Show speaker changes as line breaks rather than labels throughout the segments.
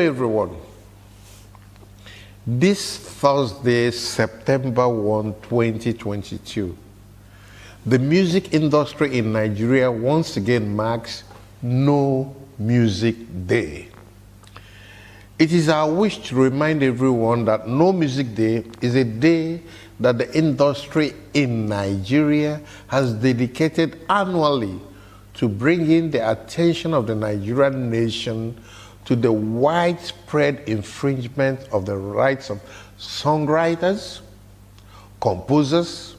everyone. This Thursday, September 1, 2022, the music industry in Nigeria once again marks No Music Day. It is our wish to remind everyone that No Music Day is a day that the industry in Nigeria has dedicated annually to bringing the attention of the Nigerian nation to the widespread infringement of the rights of songwriters, composers,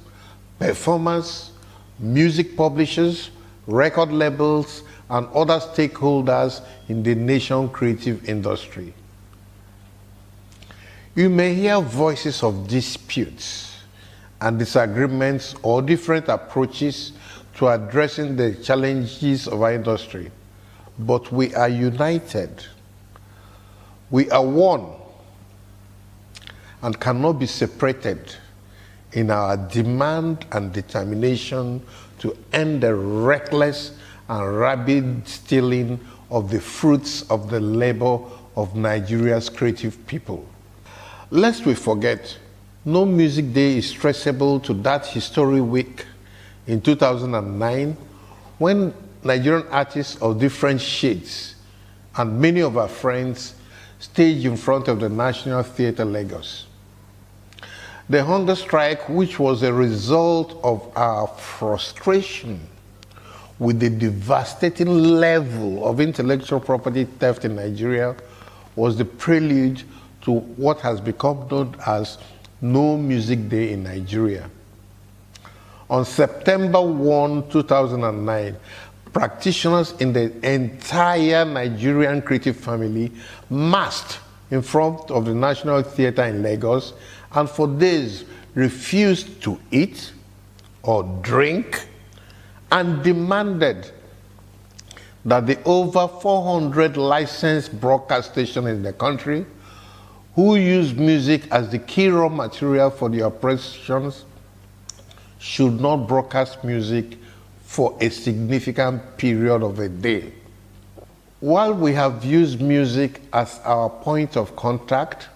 performers, music publishers, record labels, and other stakeholders in the nation's creative industry. You may hear voices of disputes and disagreements or different approaches to addressing the challenges of our industry, but we are united. We are one and cannot be separated in our demand and determination to end the reckless and rabid stealing of the fruits of the labor of Nigeria's creative people. Lest we forget, No Music Day is traceable to that historic week in 2009 when Nigerian artists of different shades and many of our friends staged in front of the National Theatre, Lagos. The hunger strike, which was a result of our frustration with the devastating level of intellectual property theft in Nigeria, was the prelude to what has become known as No Music Day in Nigeria. On September 1, 2009, practitioners in the entire Nigerian creative family massed in front of the National Theatre in Lagos and for days refused to eat or drink and demanded that the over 400 licensed broadcast stations in the country who use music as the key raw material for the operations should not broadcast music for a significant period of a day. While we have used music as our point of contact,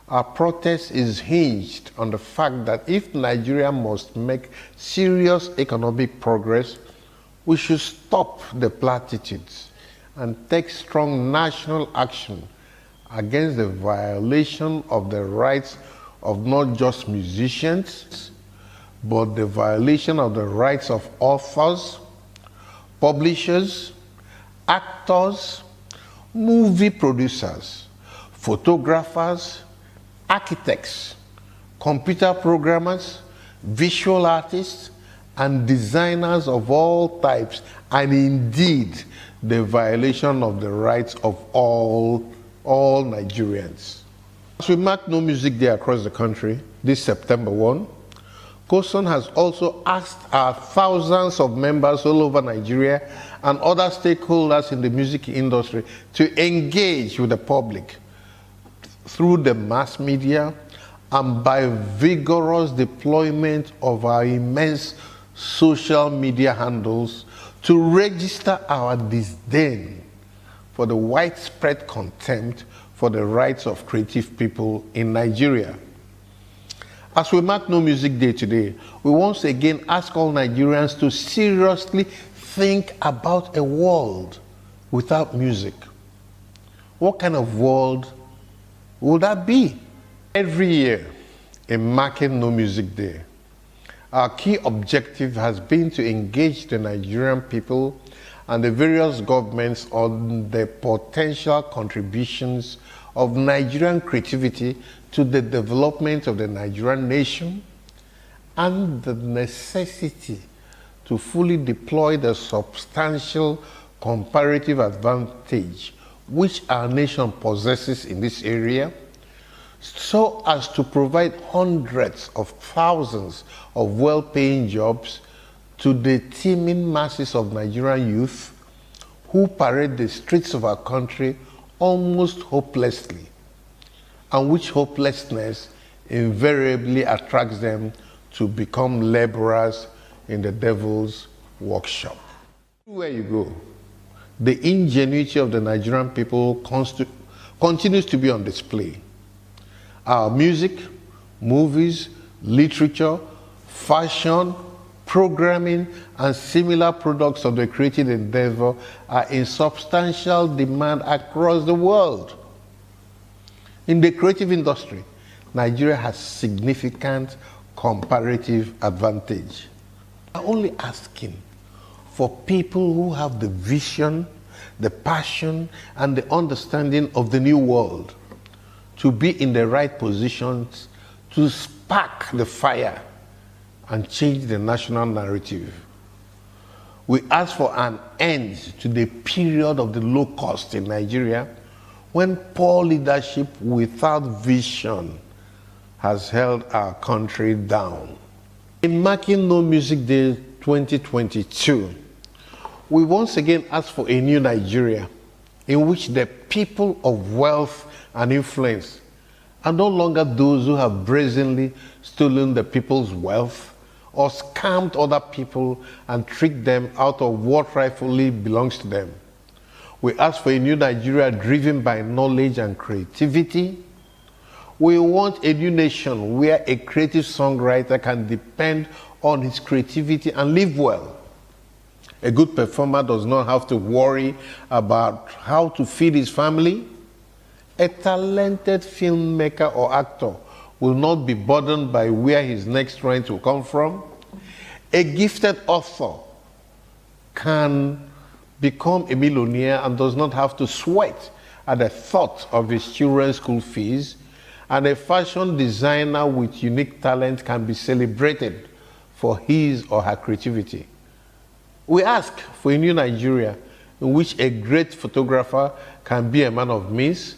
our protest is hinged on the fact that if Nigeria must make serious economic progress, we should stop the platitudes and take strong national action against the violation of the rights of not just musicians, but the violation of the rights of authors, publishers, actors, movie producers, photographers, architects, computer programmers, visual artists, and designers of all types, and indeed the violation of the rights of all Nigerians. As we mark No Music Day across the country this September 1, OCASSION has also asked our thousands of members all over Nigeria and other stakeholders in the music industry to engage with the public through the mass media and by vigorous deployment of our immense social media handles to register our disdain for the widespread contempt for the rights of creative people in Nigeria. As we mark No Music Day today, we once again ask all Nigerians to seriously think about a world without music. What kind of world would that be? Every year, in marking No Music Day, our key objective has been to engage the Nigerian people and the various governments on the potential contributions of Nigerian creativity to the development of the Nigerian nation and the necessity to fully deploy the substantial comparative advantage which our nation possesses in this area, so as to provide hundreds of thousands of well-paying jobs to the teeming masses of Nigerian youth who parade the streets of our country almost hopelessly, and which hopelessness invariably attracts them to become laborers in the devil's workshop. Where you go, the ingenuity of the Nigerian people continues to be on display. Our music, movies, literature, fashion, programming, and similar products of the creative endeavor are in substantial demand across the world. In the creative industry, Nigeria has significant comparative advantage. I'm only asking for people who have the vision, the passion, and the understanding of the new world to be in the right positions to spark the fire and change the national narrative. We ask for an end to the period of the low cost in Nigeria, when poor leadership without vision has held our country down. In marking No Music Day 2022, we once again ask for a new Nigeria in which the people of wealth and influence are no longer those who have brazenly stolen the people's wealth or scammed other people and tricked them out of what rightfully belongs to them. We ask for a new Nigeria driven by knowledge and creativity. We want a new nation where a creative songwriter can depend on his creativity and live well. A good performer does not have to worry about how to feed his family. A talented filmmaker or actor will not be burdened by where his next rent will come from. A gifted author can become a millionaire and does not have to sweat at the thought of his children's school fees. And a fashion designer with unique talent can be celebrated for his or her creativity. We ask for a new Nigeria in which a great photographer can be a man of means.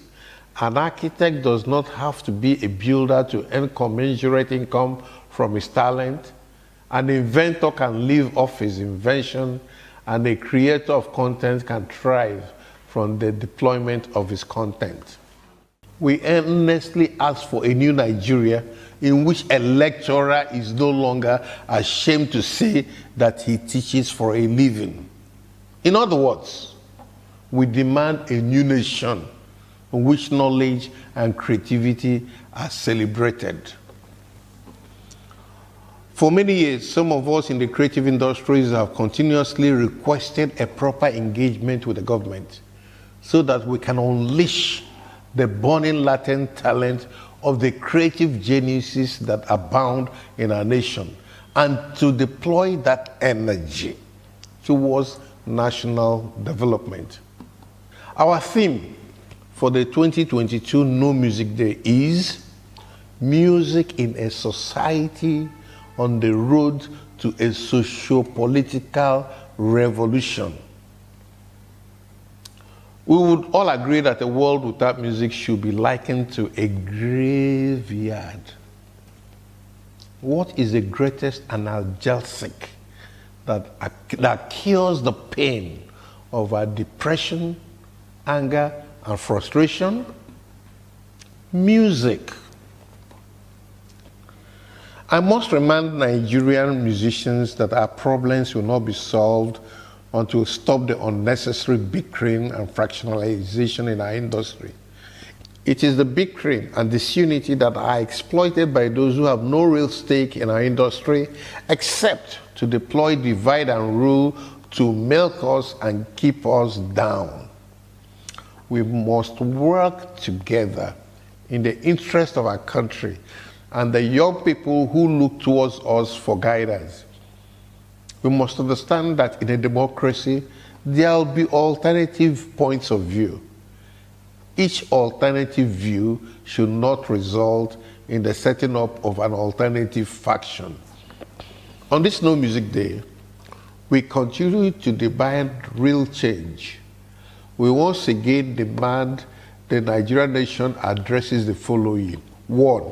An architect does not have to be a builder to earn commensurate income from his talent. An inventor can live off his invention, and a creator of content can thrive from the deployment of his content. We earnestly ask for a new Nigeria in which a lecturer is no longer ashamed to say that he teaches for a living. In other words, we demand a new nation in which knowledge and creativity are celebrated. For many years, some of us in the creative industries have continuously requested a proper engagement with the government so that we can unleash the burning latent talent of the creative geniuses that abound in our nation and to deploy that energy towards national development. Our theme for the 2022 No Music Day is Music in a Society on the Road to a Socio-Political Revolution. We would all agree that a world without music should be likened to a graveyard. What is the greatest analgesic that cures the pain of our depression, anger, and frustration? Music. I must remind Nigerian musicians that our problems will not be solved until we stop the unnecessary bickering and fractionalization in our industry. It is the bickering and disunity that are exploited by those who have no real stake in our industry except to deploy divide and rule to milk us and keep us down. We must work together in the interest of our country and the young people who look towards us for guidance. We must understand that in a democracy, there will be alternative points of view. Each alternative view should not result in the setting up of an alternative faction. On this No Music Day, we continue to demand real change. We once again demand the Nigerian nation addresses the following. 1.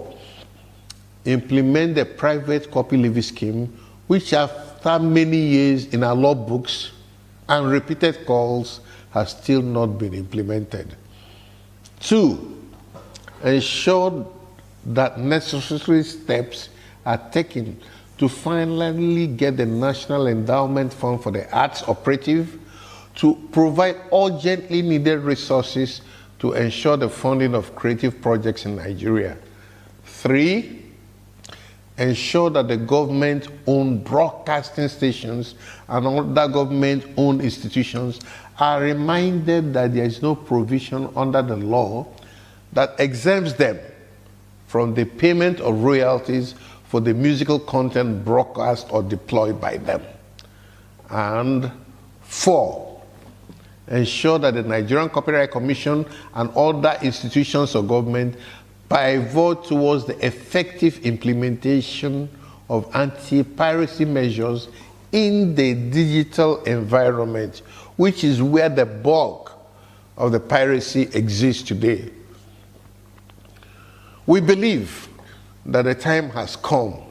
Implement the private copylevy scheme, which after many years in our law books and repeated calls has still not been implemented. 2. Ensure that necessary steps are taken to finally get the National Endowment Fund for the Arts operative to provide urgently needed resources to ensure the funding of creative projects in Nigeria. 3, ensure that the government-owned broadcasting stations and other government-owned institutions are reminded that there is no provision under the law that exempts them from the payment of royalties for the musical content broadcast or deployed by them. And 4, ensure that the Nigerian Copyright Commission and other institutions of government pivot towards the effective implementation of anti-piracy measures in the digital environment, which is where the bulk of the piracy exists today. We believe that the time has come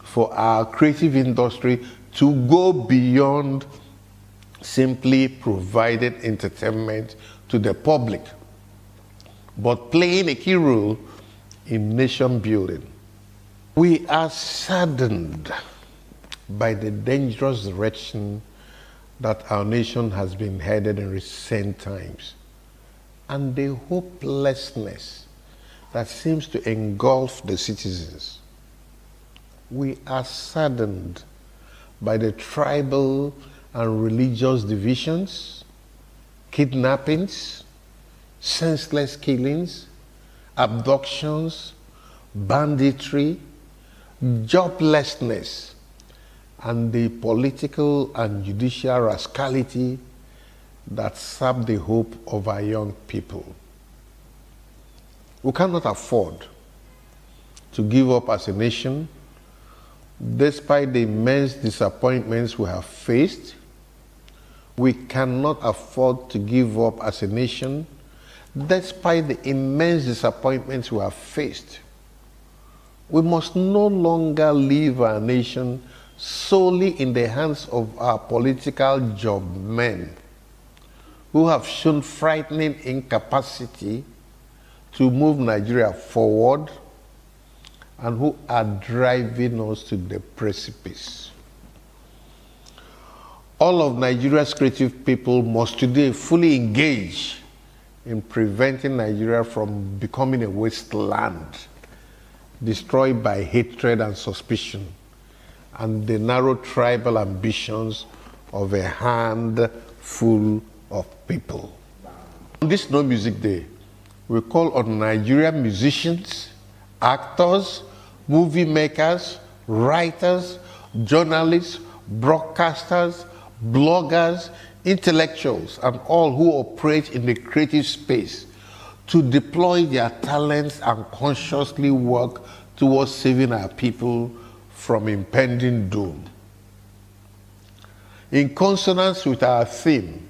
for our creative industry to go beyond simply providing entertainment to the public, but playing a key role in nation building. We are saddened by the dangerous direction that our nation has been headed in recent times, and the hopelessness that seems to engulf the citizens. We are saddened by the tribal and religious divisions, kidnappings, senseless killings, abductions, banditry, joblessness, and the political and judicial rascality that sap the hope of our young people. We cannot afford to give up as a nation, despite the immense disappointments we have faced. We cannot afford to give up as a nation, despite the immense disappointments we have faced. We must no longer leave our nation solely in the hands of our political job men, who have shown frightening incapacity to move Nigeria forward and who are driving us to the precipice. All of Nigeria's creative people must today fully engage in preventing Nigeria from becoming a wasteland, destroyed by hatred and suspicion, and the narrow tribal ambitions of a handful of people. On this No Music Day, we call on Nigerian musicians, actors, movie makers, writers, journalists, broadcasters, bloggers, intellectuals, and all who operate in the creative space to deploy their talents and consciously work towards saving our people from impending doom. In consonance with our theme,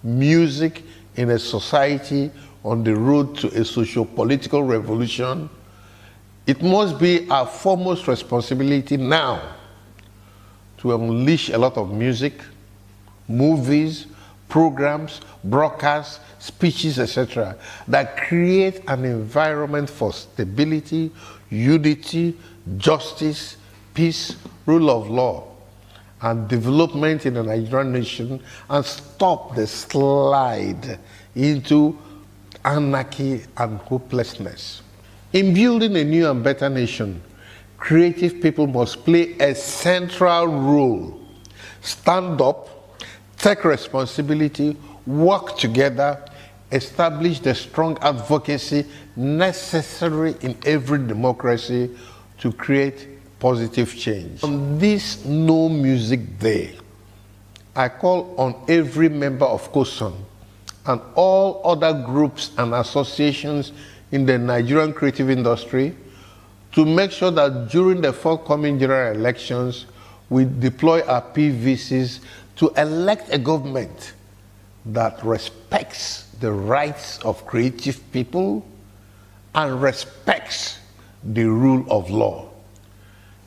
Music in a Society on the Road to a Socio-Political Revolution, it must be our foremost responsibility now to unleash a lot of music, movies, programs, broadcasts, speeches, etc., that create an environment for stability, unity, justice, peace, rule of law, and development in the Nigerian nation, and stop the slide into anarchy and hopelessness. In building a new and better nation, creative people must play a central role. Stand up, take responsibility, work together, establish the strong advocacy necessary in every democracy to create positive change. On this No Music Day, I call on every member of OCASSION and all other groups and associations in the Nigerian creative industry to make sure that during the forthcoming general elections, we deploy our PVCs to elect a government that respects the rights of creative people and respects the rule of law.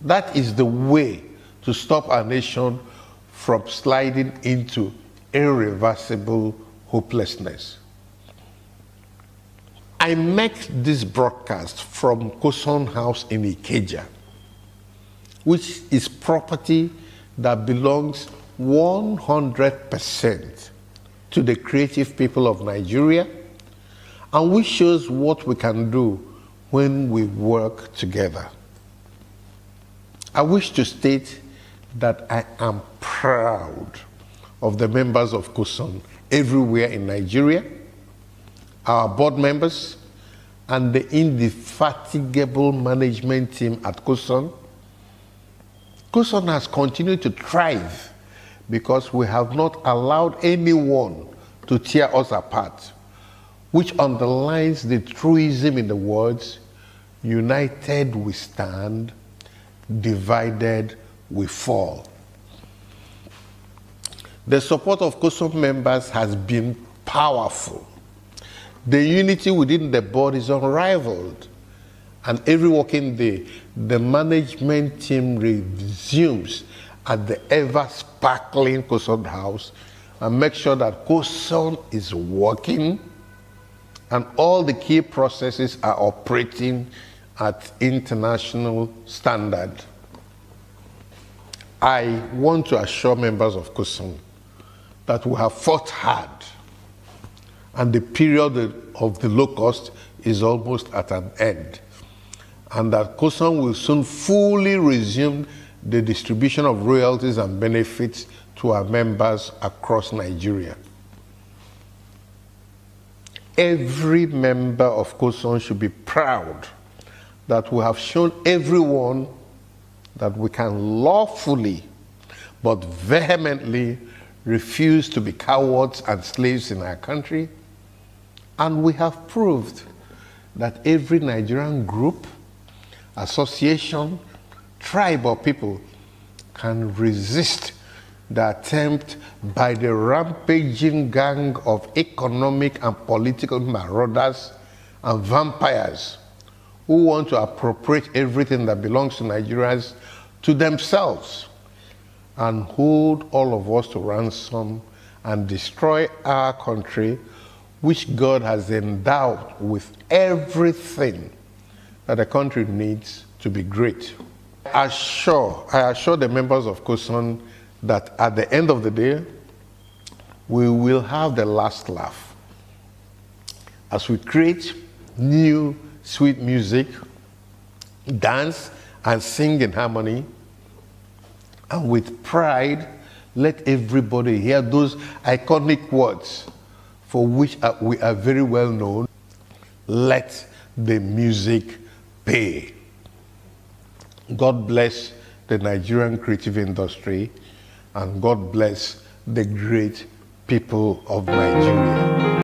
That is the way to stop our nation from sliding into irreversible hopelessness. I make this broadcast from Koson House in Ikeja, which is property that belongs 100% to the creative people of Nigeria, and which shows what we can do when we work together. I wish to state that I am proud of the members of COSON everywhere in Nigeria, our board members, and the indefatigable management team at COSON. COSON has continued to thrive because we have not allowed anyone to tear us apart, which underlines the truism in the words, united we stand, divided we fall. The support of COSON members has been powerful. The unity within the board is unrivaled. And every working day, the management team resumes at the ever-sparkling COSON house and makes sure that COSON is working and all the key processes are operating at international standard. I want to assure members of COSON that we have fought hard and the period of the locust is almost at an end, and that COSON will soon fully resume the distribution of royalties and benefits to our members across Nigeria. Every member of COSON should be proud that we have shown everyone that we can lawfully but vehemently refuse to be cowards and slaves in our country. And we have proved that every Nigerian group, association, tribe or people can resist the attempt by the rampaging gang of economic and political marauders and vampires who want to appropriate everything that belongs to Nigerians to themselves and hold all of us to ransom and destroy our country, which God has endowed with everything that a country needs to be great. I assure the members of COSON that at the end of the day, we will have the last laugh as we create new sweet music, dance and sing in harmony, and with pride, let everybody hear those iconic words for which we are very well known. Let the music pay. God bless the Nigerian creative industry, and God bless the great people of Nigeria.